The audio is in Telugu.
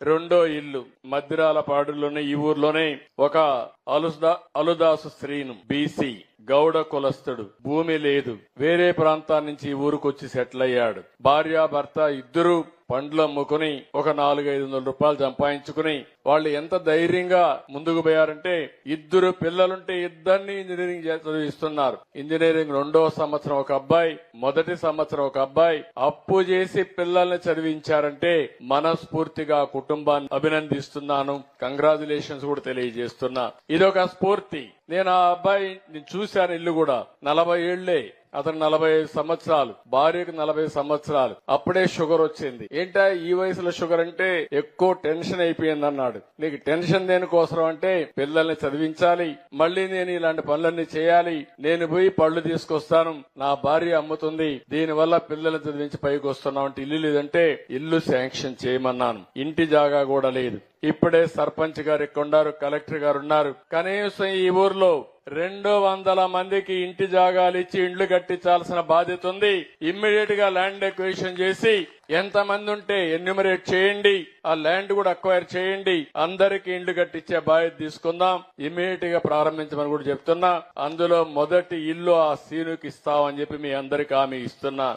రెండో ఇల్లు మద్దిరాలపాడులోనే ఈ ఊర్లోనే ఒక అలుదాసు శ్రీను బీసీ గౌడ కులస్తుడు, భూమి లేదు, వేరే ప్రాంతాల నుంచి ఈ ఊరుకొచ్చి సెటిల్ అయ్యాడు. భార్యాభర్త ఇద్దరు పండ్లు అమ్ముకుని ఒక 400-500 రూపాయలు సంపాదించుకుని వాళ్ళు ఎంత ధైర్యంగా ముందుకు పోయారంటే, ఇద్దరు పిల్లలుంటే ఇద్దరిని ఇంజనీరింగ్ చదివిస్తున్నారు. ఇంజనీరింగ్ 2వ సంవత్సరం ఒక అబ్బాయి, మొదటి సంవత్సరం ఒక అబ్బాయి అప్పు చేసి పిల్లల్ని చదివించారంటే మనస్ఫూర్తిగా కుటుంబాన్ని అభినందిస్తున్నాను. కంగ్రాచులేషన్స్ కూడా తెలియజేస్తున్నా. ఇదొక స్ఫూర్తి. నేను ఆ అబ్బాయి చూశాను, ఇల్లు కూడా 40 ఏళ్లే, అతను 45 సంవత్సరాలు, భార్యకు 40 సంవత్సరాలు. అప్పుడే షుగర్ వచ్చింది. ఏంటా ఈ వయసులో షుగర్ అంటే, ఎక్కువ టెన్షన్ అయిపోయింది అన్నాడు. నీకు టెన్షన్ దేనికోసం అంటే, పిల్లల్ని చదివించాలి, మళ్ళీ నేను ఇలాంటి పనులన్నీ చేయాలి, నేను పోయి పళ్ళు తీసుకొస్తాను, నా భార్య అమ్ముతుంది, దీనివల్ల పిల్లల్ని చదివించి పైకి వస్తున్నాం అంటే ఇల్లు లేదంటే ఇల్లు శాంక్షన్ చేయమన్నాను. ఇంటి జాగా కూడా లేదు. ఇప్పుడే సర్పంచ్ గారు ఇక్కడ ఉన్నారు, కలెక్టర్ గారు ఉన్నారు. కనీసం ఈ ఊర్లో 200 మందికి ఇంటి జాగాలు ఇచ్చి ఇండ్లు కట్టించాల్సిన బాధ్యత ఉంది. ఇమ్మీడియట్ గా ల్యాండ్ ఎక్విజిషన్ చేసి ఎంతమంది ఉంటే ఎన్యూమరేట్ చేయండి, ఆ ల్యాండ్ కూడా అక్వైర్ చేయండి, అందరికి ఇండ్లు కట్టించే బాధ్యత తీసుకుందాం. ఇమ్మీడియట్ గా ప్రారంభించమని కూడా చెప్తున్నా. అందులో మొదటి ఇల్లు ఆ సీనుకి ఇస్తామని చెప్పి మీ అందరికి హామీ ఇస్తున్నా.